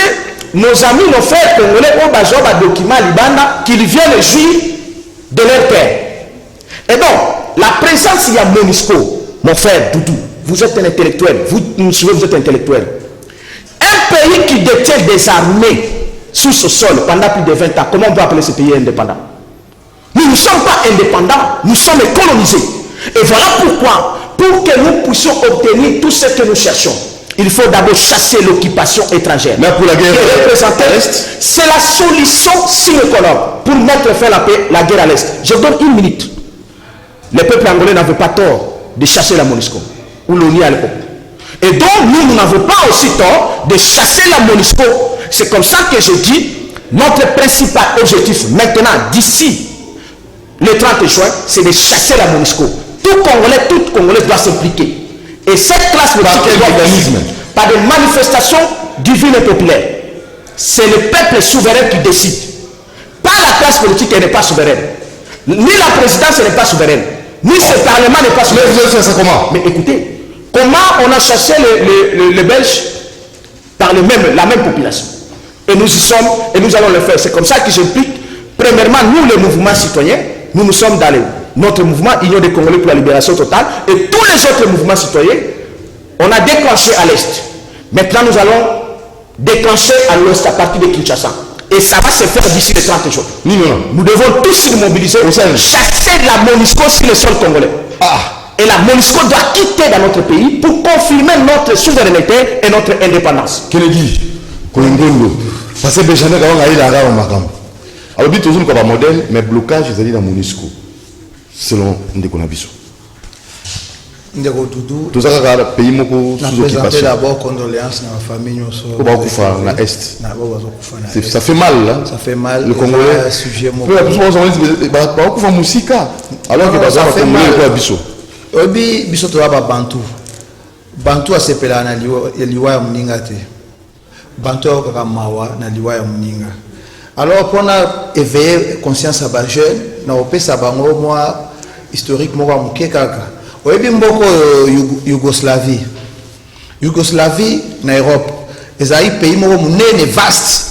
[SPEAKER 2] nos amis, nos frères congolais, au Bazar Badocument Libanda, qu'ils viennent jouir de leur père. Et donc, la présence il y a MONUSCO, mon frère Doudou, Vous êtes un intellectuel. Vous nous suivez, vous êtes intellectuel. Un pays qui détient des armées sous ce sol pendant plus de 20 ans, comment on peut appeler ce pays indépendant? Nous ne sommes pas indépendants, nous sommes colonisés. Et voilà pourquoi, pour que nous puissions obtenir tout ce que nous cherchons, il faut d'abord chasser l'occupation étrangère.
[SPEAKER 1] Mais pour la guerre
[SPEAKER 2] à l'Est, c'est la solution sine qua non pour mettre fin à la paix, la guerre à l'Est. Je donne une minute. Les peuples angolais n'avaient pas tort de chasser la MONUSCO ou l'ONU à l'époque. Et donc, nous n'avons pas aussi tort de chasser la MONUSCO. C'est comme ça que je dis, notre principal objectif maintenant, d'ici le 30 juin, c'est de chasser la MONUSCO. Tout Congolais doit s'impliquer. Et cette classe politique doit par des manifestations divines et populaires. C'est le peuple souverain qui décide. Pas la classe politique, elle n'est pas souveraine. Ni la présidence, elle n'est pas souveraine. Ni ce parlement n'est pas souverain.
[SPEAKER 1] Mais vous avez fait ça comment?
[SPEAKER 2] Mais écoutez, comment on a chassé les Belges par la même population? Et nous y sommes, et nous allons le faire. C'est comme ça que j'implique, premièrement, nous, les mouvements citoyens, nous sommes dans notre mouvement Union des Congolais pour la libération totale, et tous les autres mouvements citoyens, on a déclenché à l'Est. Maintenant, nous allons déclencher à l'Ouest à partir de Kinshasa. Et ça va se faire d'ici le 30 jours. Nous devons tous nous mobiliser, chasser la MONUSCO sur le sol congolais. Et la MONUSCO doit quitter dans notre pays pour confirmer notre souveraineté et notre indépendance.
[SPEAKER 1] Kennedy, Kongondo, parce que Benjamin Kawanga il a un magam. Alors but toujours comme un modèle, mais blocage ils allaient dans MONUSCO. Selon Ndekonabiso.
[SPEAKER 3] Ndeko Doudou.
[SPEAKER 1] Tout ça le pays moko sous occupation.
[SPEAKER 3] D'abord condoléances à la famille ñoso.
[SPEAKER 1] Ko ba kufa na est. Ça fait mal là.
[SPEAKER 3] Ça fait mal.
[SPEAKER 1] Le Congolais
[SPEAKER 3] sujet moko.
[SPEAKER 1] Peu plus ba kufa musika alors que baza ba Congolais ko biso.
[SPEAKER 3] Obi biso to ba Bantu. Bantu asepela na liwa ya mninga te. Bantu kaka mawa na liwa ya mninga. Alors pour éveiller conscience à ba jeune na opesa bango moi historiquement wa muke kaka. Oyebi mboko Yougoslavie na Europe ezali pays moko munene vaste.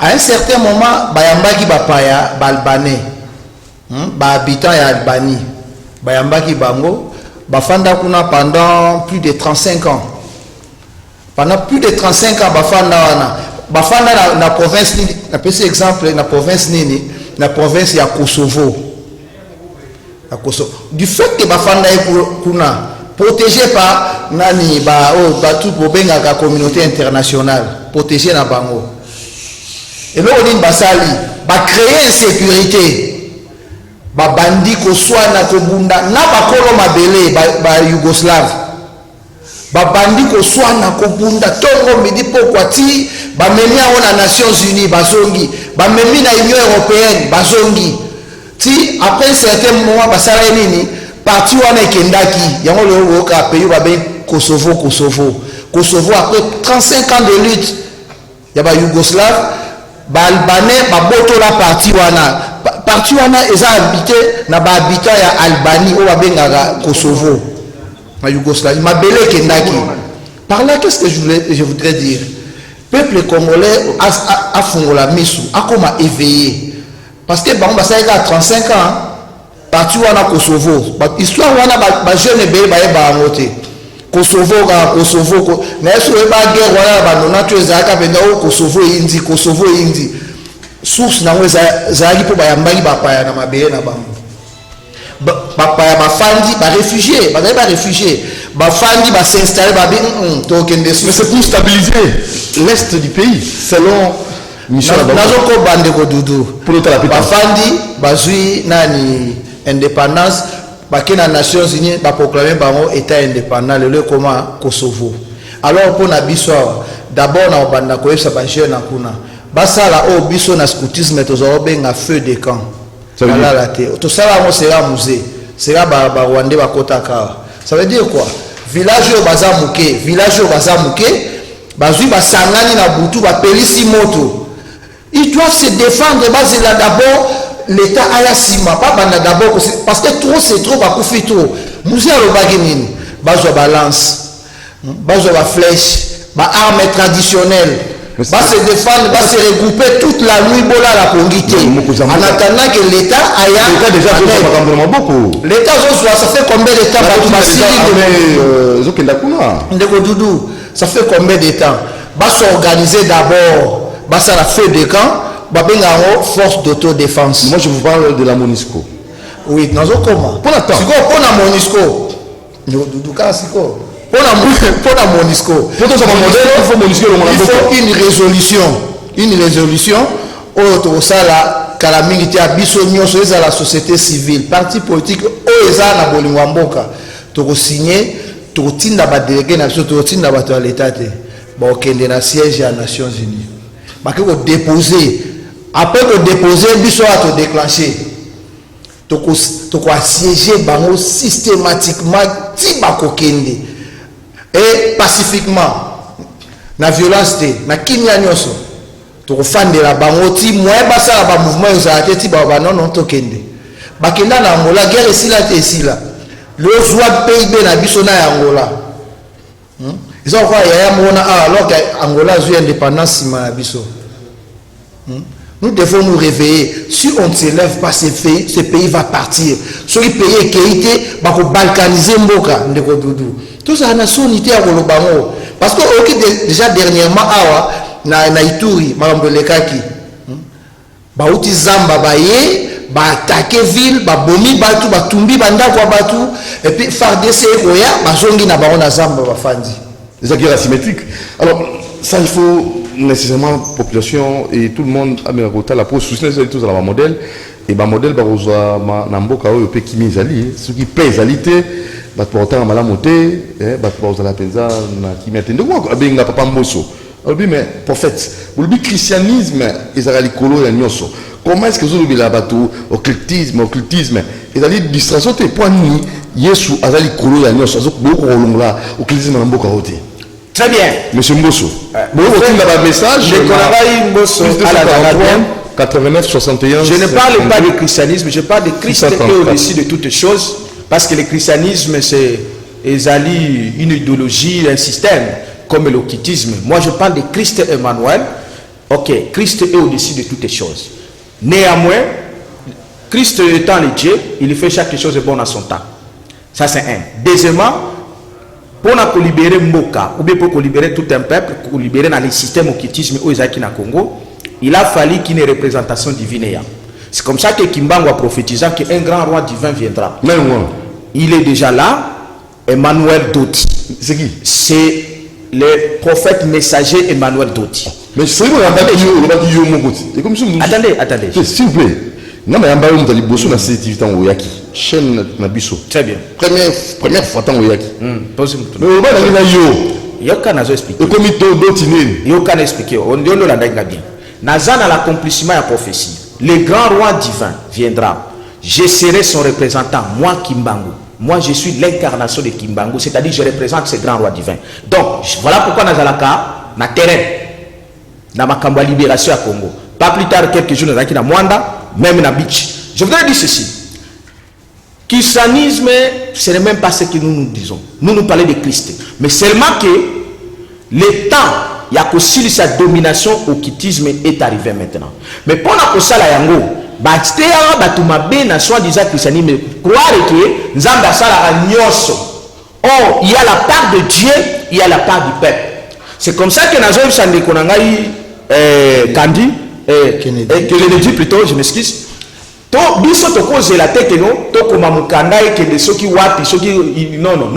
[SPEAKER 3] À un certain moment bayambaki bapaya balbanais habitants ya Albanie bayambaki bango bafanda kuna pendant plus de 35 ans. Pendant plus de 35 ans bafanda na province nini, na pese exemple na province nini, na province ya Kosovo. Du fait que bafanda kuna protégé par nani tout bobenga la communauté internationale, protégé na bango. Et là on dit basali ba créer insécurité, ba bandi ko swana ko bunda na ba kolo mabele ba Yougoslave. Ba bandi ko swana ko bunda tongo midi pokwa ti ba memi na Nations Unies bazongi, ba memi na Union européenne bazongi. Si après un certain moment basala nini parti wana ekendaki yango le ka pays ba ben Kosovo après 35 ans de lutte ya ba Yougoslave ba albanais ba boto la parti wana eza habité na ba habitant ya Albanie o ba benga Kosovo na Yougoslavie mabele ekendaki. Par là qu'est-ce que je voudrais dire, peuple congolais a fungola misu akoma éveillé. Parce que bon, ça a 35 ans, parti wana Kosovo, histoire wana ba jeune bébé ba ngote. Kosovo, na yesu ba guerre wana ba nona tu ezaka penda o Kosovo indi. Source na weza zali po ba yambaki ba paya na mabeye na bango. Ba paya ba fandi ba réfugiés, ba fandi ba s'installer ba bin token de.
[SPEAKER 1] Mais c'est pour stabiliser l'est du pays selon
[SPEAKER 3] Nazoko bandeko Doudou bafandi bazui nani indépendance bakena Nations Unies ba proclamer bango état indépendant le koma Kosovo. Alors pour na biso d'abord na banda ko yesa ba jeune na kuna basala o biso na scoutisme tozo benga feu de camp la la te to sala mo sera musée sera ba Rwandais ba kotaka. Ça veut dire quoi? Village o bazamuke bazui basangani na butu ba pelisi moto. Ils doivent se défendre, là d'abord l'État a la sima, pas d'abord parce que trop c'est trop, bah koufi trop. Musée a le baguinin, bazo balance, bazo ba flèche, ba arme traditionnelle, va se défendre, va se regrouper toute la nuit, bola la congité. En attendant que l'État aille.
[SPEAKER 1] L'État déjà beaucoup.
[SPEAKER 3] L'État, ça fait combien de temps ça fait combien de temps? Va s'organiser d'abord, va ça la feu de camp, va bien en force d'autodéfense.
[SPEAKER 1] Moi je vous parle de la MONUSCO.
[SPEAKER 3] Oui, nous avons comment?
[SPEAKER 1] Pour la temps.
[SPEAKER 3] Pour la MONUSCO. Pour la MONUSCO. Il faut une résolution. Au la calamité à Bissonio, à la société civile, parti politique, au Ezana Bolingwamboka, tu signé, tu tinda ba délégué national, tu tinda ba à l'État. Bon, ok, na siège à Nations Unies. Mais que vous déposez, après que déposer, Bisso a te déclenché. Tu as siégé bango systématiquement, tibako kende. Et pacifiquement, na violence, na kinya nyoso. Tu as fan de la bango, ti moi basa ba mouvement aux arrêtés, ti ba non to kende. Bakenda na Angola, guerre ici là, ici là. Le joie PIB na biso na Angola. Ils ont quoi alors qu'Angola a eu indépendance na biso. Nous devons nous réveiller. Si on ne s'élève pas, ce pays va partir. Ce pays est qualité, va balkaniser Mboka, ndeko Doudou. Tout ça, na sonité à Wolobango. Parce que déjà dernièrement, na Ituri, Marambo Lekaki, Bauti Zamba Baye, ba attaquer ville, ba bomi batu, ba tumbi banda kwa batu, et puis FARDC Oya, ba zongi na barona Zamba ba fandi.
[SPEAKER 1] Des guerres asymétriques. Alors, ça, il faut nécessairement population et tout le monde a mis à côté la pose soutenir tous à la modèle et ba modèle ba roza na mboka oyo pe kimi ezali ce qui pèse alité ba porter mala moté ba roza la penza na kimi atende ko benga papa mboso obi mais prophète le christianisme ezali kolo ya nyoso comment est-ce que vous avez la bateau occultisme ezali distraction te point ni yesu azali kolo ya nyoso zo ko kolonga occultisme na mboka ote.
[SPEAKER 2] Très bien.
[SPEAKER 1] Monsieur Mbosso. Vous avez un message. 89 61.
[SPEAKER 2] Je ne parle pas du christianisme, je parle de Christ qui est au-dessus de toutes choses. Parce que le christianisme, c'est une idéologie, un système, comme l'occultisme. Moi, je parle de Christ Emmanuel. Ok, Christ est au-dessus de toutes choses. Néanmoins, Christ étant le Dieu, il fait chaque chose bon à son temps. Ça, c'est un. Deuxièmement, pour libérer Mboka, ou bien pour libérer tout un peuple, pour libérer dans le système occultisme au Congo, il a fallu qu'il y ait une représentation divine. C'est comme ça que Kimbangu a prophétisé qu'un grand roi divin viendra. Il est déjà là, Emmanuel Doti.
[SPEAKER 1] C'est qui?
[SPEAKER 2] C'est le prophète messager Emmanuel Doti.
[SPEAKER 1] Mais c'est vrai,
[SPEAKER 2] attendez.
[SPEAKER 1] S'il vous plaît. Non, mais on va bosser dans cette activité en Oyaki. Chaîne Nabiso.
[SPEAKER 2] Très bien.
[SPEAKER 1] Première fois en Oyaki.
[SPEAKER 2] Mais
[SPEAKER 1] on va aller là,
[SPEAKER 2] il y a qu'à nous expliquer.
[SPEAKER 1] Le comité d'Otine.
[SPEAKER 2] Il y a qu'à expliquer. On dit la bien. Nazan a l'accomplissement et la prophétie. Le grand roi divin viendra. Je serai son représentant, moi Kimbangu. Moi, je suis l'incarnation de Kimbangu, c'est-à-dire je représente ce grand roi divin. Donc, voilà pourquoi Nazalaka, na terrain, na Makamba libération à Congo. Pas plus tard, quelques jours, dans la Mwanda, même na beach. Je voudrais dire ceci. Christianisme, ce n'est même pas ce que nous disons. Nous parlons de Christ. Mais seulement que le temps, il y a aussi sa domination au occultisme est arrivé maintenant. Mais pour la ça la yango, soi-disant christianisme, croire que Nzamba sala nyoso. Or, il y a la part de Dieu, il y a la part du peuple. C'est comme ça que Nazo Sande Konangai Kandi Kennedy plutôt, je m'excuse. To biso to cause la tête no to koma mukanda et que de ceux qui wapi ceux qui non.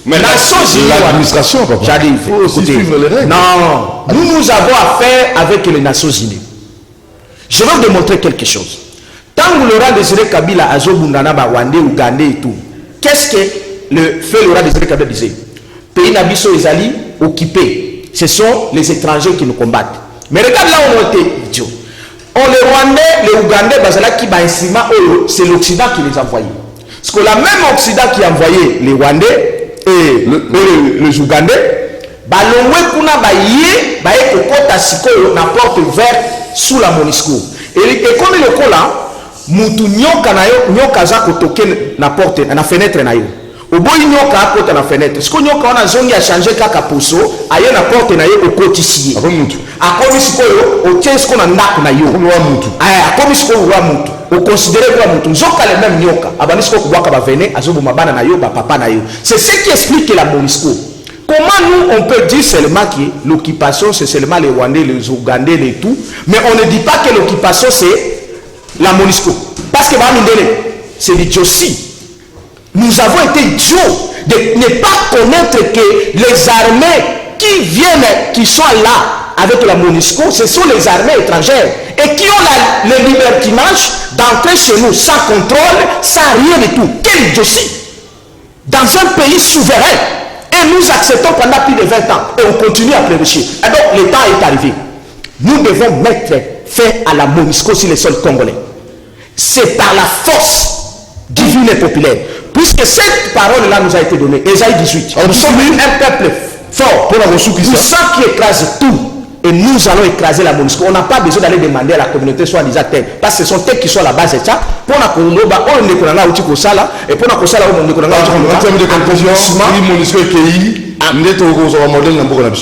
[SPEAKER 2] Mais
[SPEAKER 1] l'administration, papa.
[SPEAKER 2] J'arrive.
[SPEAKER 1] Il faut aussi suivre les règles.
[SPEAKER 2] Non, nous avons affaire avec les Nations Unies. Je vais vous démontrer quelque chose. Tant que Laurent Désiré Kabila a Zobundana, Wandé, Ougandais et tout, qu'est-ce que le feu Laurent Désiré Kabila disait? Pays Nabiso et Ali occupés. Ce sont les étrangers qui nous combattent. Mais regarde là où on était idiots. Les Rwandais, les Ougandais, c'est l'Occident qui les a envoyés. Parce que la même Occident qui a envoyé les Rwandais et les Ougandais, la porte verte sous la MONUSCO. Et comme le cola, mutu nyoka za kotoke na porte na fenêtre na yo. oboyi nyoka akota na fenêtre siko nyoka wana zongi a changer kaka poso aye na porte na ye okotisi
[SPEAKER 1] Après mutu.
[SPEAKER 2] akomi sikoyo otie siko na ndako na yo
[SPEAKER 1] Comme le mutu.
[SPEAKER 2] akomi sikoyo wa mutu oconsidéré comme mutu nzoka le même nyoka abandi siko kubwaka bavene azoboma bana na yo bapapa na yo. C'est ce qui explique que la MONUSCO. Comment nous on peut dire seulement que l'occupation c'est seulement les Rwandais, les Ougandais, les tout, mais on ne dit pas que l'occupation c'est la MONUSCO. Parce que c'est l'idiotie. Nous avons été idiots de ne pas connaître que les armées qui viennent, qui sont là avec la MONUSCO, ce sont les armées étrangères et qui ont le libertinage d'entrer chez nous sans contrôle, sans rien du tout. Quelle idiotie! Dans un pays souverain, et nous acceptons pendant plus de 20 ans et on continue à prêcher. Et donc le temps est arrivé. Nous devons mettre fin à la MONUSCO sur le sol congolais. C'est par la force divine et populaire. Puisque cette parole-là nous a été donnée, Ésaïe 18. Nous sommes un peuple fort, puissant qui écrase tout. Et nous allons écraser la MONUSCO. On n'a pas besoin d'aller demander à la communauté soit disant tel. Parce que ce sont eux qui sont à la base de ça. Pour la communauté, on est qu'on a outil pour ça là. Et pour la communauté, on est qu'on a outil pour ça.
[SPEAKER 1] En termes de conclusion, oui, MONUSCO est pays.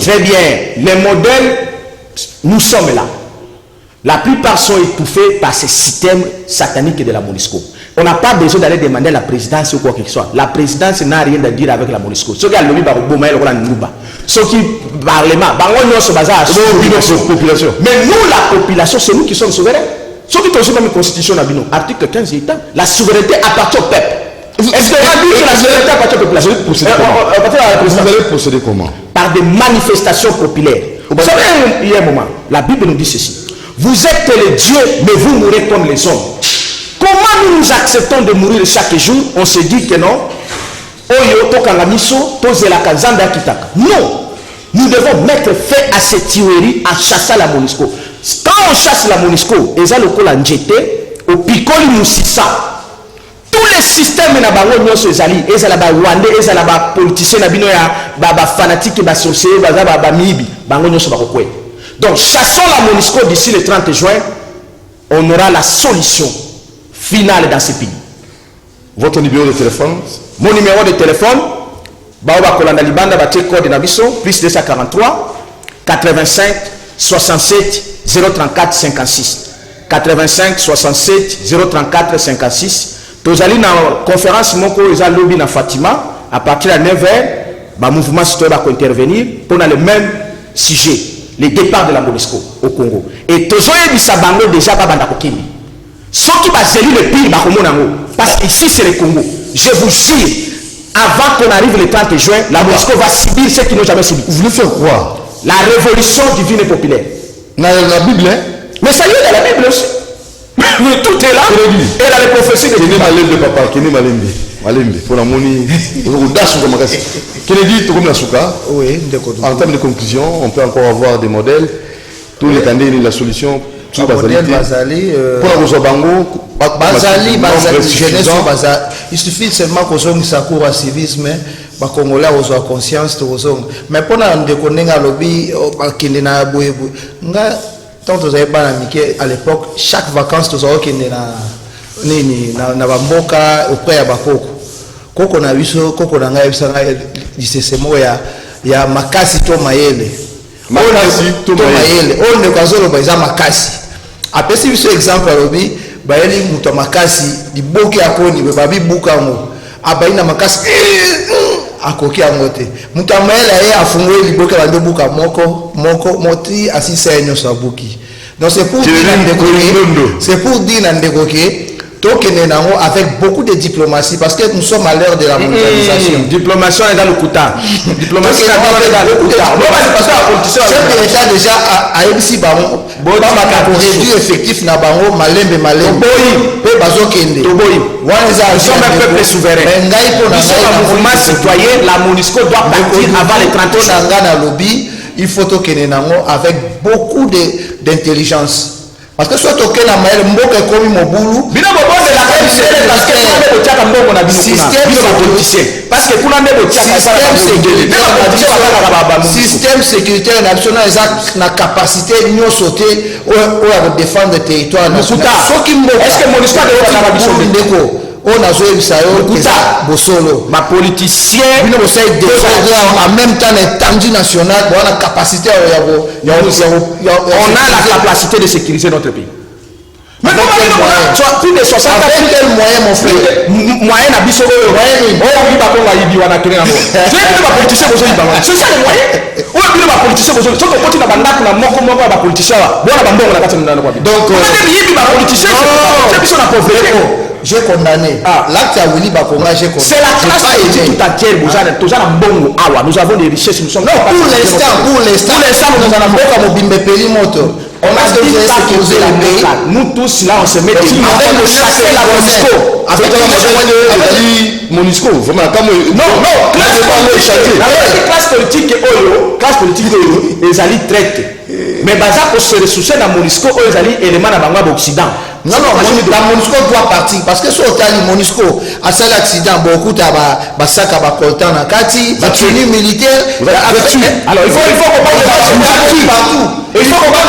[SPEAKER 2] Très bien. Les modèles, nous sommes là. La plupart sont étouffés par ce système satanique de la MONUSCO. On n'a pas besoin d'aller demander à la présidence ou quoi que ce soit. La présidence n'a rien à dire avec la MONUSCO. Ceux qui ont le ceux qui parlent, mais nous, la population, c'est nous qui sommes souverains. Ceux qui ont même une constitution, article 15, la souveraineté appartient au peuple. Est-ce que la souveraineté appartient à la population?
[SPEAKER 1] Vous allez procéder comment?
[SPEAKER 2] Par des manifestations populaires. Vous savez, il y a un moment, la Bible nous dit ceci. Vous êtes les dieux, mais vous mourrez comme les hommes. Comment nous acceptons de mourir chaque jour? On se dit que non. Non. Nous devons mettre fin à cette tuerie en chassant la MONUSCO. Quand on chasse la MONUSCO, ils ont le col en jeté, au picoli moussissa. Tous les systèmes na bango nyonso ezali, ezala ba Rwandais, ezala ba politiciens na bino ya ba fanatiques ba sorciers, ba mibi, bango nyonso ba kokwe. Donc chassons la MONUSCO d'ici le 30 juin, on aura la solution finale dans ce pays.
[SPEAKER 1] Votre numéro de téléphone?
[SPEAKER 2] Mon numéro de téléphone, Baoba Kolanda Libanda, Baté Code Nabiso, plus 243 85 67 034 56. 85 67 034 56. Tozali na conférence moko eza lobby na Fatima à partir de 9h, ba mouvement citoyen va intervenir pour le même sujet, le départ de la MONUSCO au Congo. Et tozoye bisabango déjà ba banda kokini. Ceux qui va zélir le pire ba komonango parce que ici c'est le Congo. Je vous jure, avant qu'on arrive le 30 juin, la MONUSCO va subir ce qu'ils n'ont jamais subi.
[SPEAKER 1] Vous voulez faire quoi?
[SPEAKER 2] La révolution divine et populaire.
[SPEAKER 1] Dans la Bible, hein?
[SPEAKER 2] Mais ça y est dans la Bible aussi. Mais tout est là. Et dans les prophéties de Dieu.
[SPEAKER 1] Malembe papa, Kene Malembe. Malembe. Pour la moni. Kennedy, tout comme la souka.
[SPEAKER 3] Oui,
[SPEAKER 1] en termes de conclusion, on peut encore avoir des modèles. Tous les candidats, la solution.
[SPEAKER 3] Tout Bazali.
[SPEAKER 1] Pour la Bango.
[SPEAKER 3] Bazali, jeunesse Bazali. Il suffit seulement qu'on ait un cours à civisme. Les Congolais ont conscience. Mais pour nous déconner à lobby, tant que vous avez pas à l'époque, chaque vacances, nous avons na bamboka auprès ya bakoko. Koko na biso, koko na ngai bisanga disesemo ya makasi to mayele.
[SPEAKER 1] Makasi to mayele.
[SPEAKER 3] On ne kazolo ba makasi. Apesi biso exemple lobi, ba yeli muto makasi di boki akoni be babi buka ngo. Abaina makasi akoki amote. Muto mayele ye afungwe li boki ba buka moko moti asisa enyo sabuki. Donc c'est pour dire avec beaucoup de diplomatie parce que nous sommes à l'heure de la mondialisation.
[SPEAKER 2] Diplomation est dans le Kouta. Diplomatie est dans le Kouta.
[SPEAKER 3] C'est déjà à MC Baron. Réduit effectif na Baron Malembe pe bazokende.
[SPEAKER 2] Nous sommes un peuple souverain. Nous sommes un mouvement citoyen. La MONUSCO doit partir avant les 30
[SPEAKER 3] ans. Il faut toquer avec beaucoup d'intelligence. Parce que soit toquer la maille, mboka comme mobulu. Bino bobo de la même parce que on a mbongo na système parce que kuna ndebo système sécuritaire national exact na capacité de sauter ou à défendre le territoire national.
[SPEAKER 2] Est-ce que MONUSCO de la biso ndeko
[SPEAKER 3] on a joué ça Bosolo
[SPEAKER 2] ma politicien
[SPEAKER 3] en même temps l'étendue nationale on a la capacité
[SPEAKER 2] on a la capacité de sécuriser notre pays. Mais comment plus de 60
[SPEAKER 3] avec quel moyen mon frère
[SPEAKER 2] moyen na biso moyen on va pas yibi wana kene ngo c'est pas politicien bozo yiba c'est ça le moyen on va pas politicien bozo soko koti na bandako na moko ba politicien wa bona bambongo na kati na kwa
[SPEAKER 3] donc
[SPEAKER 2] yibi ba politicien c'est biso na pauvreté
[SPEAKER 3] j'ai condamné l'acte à Willy Bakonga j'ai condamné
[SPEAKER 2] c'est la classe politique tout entière bozana tozana mbongo awa nous avons des richesses nous sommes
[SPEAKER 3] pour l'instant nous en avons pas mobimbe peli moto. On a déjà sécurisé le pays.
[SPEAKER 2] Nous tous là on se met avec le chasser la MONUSCO.
[SPEAKER 1] Avec MONUSCO. Vraiment quand
[SPEAKER 2] classe politique les alliés traitent. Mais baza pour se ressourcer dans MONUSCO les alliés éléments dans Bangwa d'Occident.
[SPEAKER 3] Non, la MONUSCO doit partir parce que si on a MONUSCO à cet accident, beaucoup de sac à coltan à Kati, la tenue militaire.
[SPEAKER 2] Alors il faut qu'on parle
[SPEAKER 3] partout. Il faut qu'on parle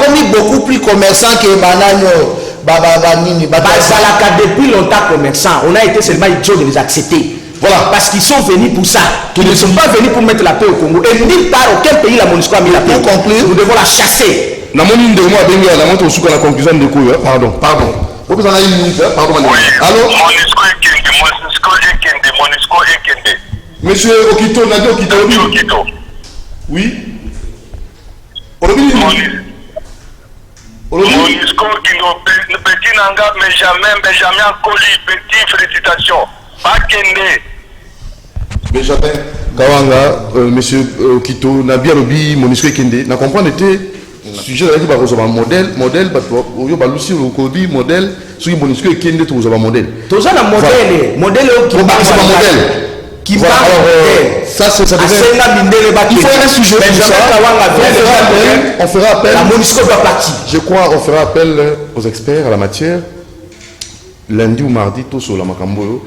[SPEAKER 3] commis beaucoup plus commerçants que Banano, Babanini,
[SPEAKER 2] Bazalaka depuis longtemps commerçants. On a été seulement idiots de les accepter. Voilà, parce qu'ils sont venus pour ça. Ils ne sont pas venus pour mettre la paix au Congo. Et nulle part, aucun pays la MONUSCO a mis la paix. Nous devons la chasser.
[SPEAKER 1] Na moni de moi bengi na moto suka la conclusion de quoi pardon vous en avez une minute pardon allô
[SPEAKER 4] MONUSCO ekende
[SPEAKER 1] monsieur Okito Nadi Okito oui
[SPEAKER 4] MONUSCO kino petit nanga Benjamin Koli petit félicitations bakende
[SPEAKER 1] Benjamin Kawanga monsieur Okito Nabi Alobi MONUSCO ekende na comprendre était sujet là qui va recevoir modèle yo ba lusi le kobi modèle sur MONUSCO ekende to recevoir modèle
[SPEAKER 2] to ça la modèle qui va
[SPEAKER 1] ça c'est ça il faut un sujet pour ça on fera appel
[SPEAKER 2] la MONUSCO doit partir
[SPEAKER 1] je crois on fera appel aux experts à la matière lundi ou mardi tout sur la makambo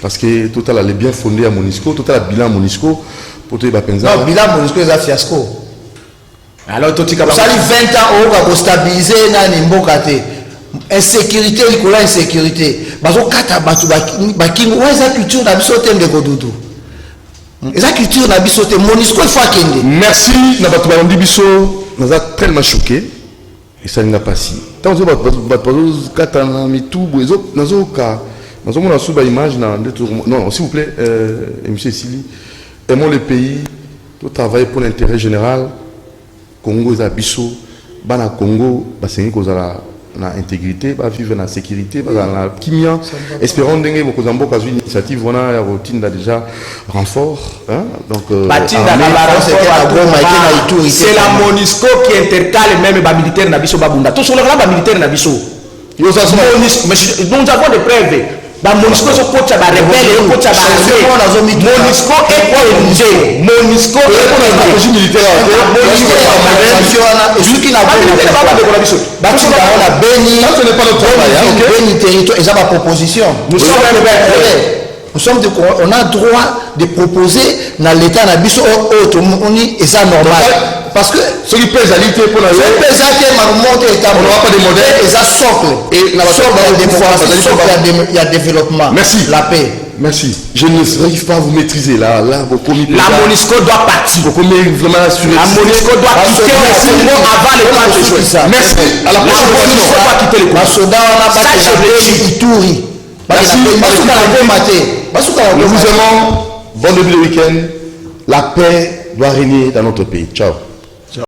[SPEAKER 1] parce que total elle est bien fondée à MONUSCO total bilan MONUSCO pour te bapenza
[SPEAKER 3] non bilan MONUSCO est un fiasco.
[SPEAKER 2] Alors tout
[SPEAKER 3] ça dit 20 ans on va stabiliser nani mboka te insécurité likola insécurité bazo kata batu bakingo eza culture na biso te ndeko dudu eza culture na biso te MONUSCO il faut akende
[SPEAKER 1] merci na batu bandi biso naza tellement choqué et ça n'a pas si tant zo batu kata na mitubu ezo nazo mona suba image na non s'il vous plaît monsieur Sili aimons le pays tout travailler pour l'intérêt général. Congo est biso bana Congo basengi kozala na intégrité ba vivre na sécurité ba na kimia espérons ndenge bokozambo kazu initiative wana ya routine déjà renfort hein donc
[SPEAKER 2] c'est la MONUSCO qui intercale même ba militaire na biso babunda to sur la ba militaire na biso nous avons des preuves ba MONUSCO so kocha ba rebelle kocha ba MONUSCO est corrigé MONUSCO est corrigé militaire
[SPEAKER 3] qui n'a pas de proposition. On a droit de proposer dans l'état d'abus et ça normal. Parce que
[SPEAKER 1] ce qui pèse à l'ité pour la
[SPEAKER 3] on n'aura pas de modèle et ça socle. Et il y a développement.
[SPEAKER 1] Merci.
[SPEAKER 3] La paix.
[SPEAKER 1] Merci. Je n'arrive pas à vous maîtriser là. Vos comités.
[SPEAKER 2] La MONUSCO doit partir.
[SPEAKER 1] Vos comités vraiment assurés.
[SPEAKER 2] La MONUSCO doit quitter le Congo avant le temps de jouer.
[SPEAKER 1] Merci. À la prochaine fois.
[SPEAKER 2] La MONUSCO doit quitter le Congo.
[SPEAKER 1] Merci. Nous vous aimons. Bon début de week-end. La paix doit régner dans notre pays. Ciao.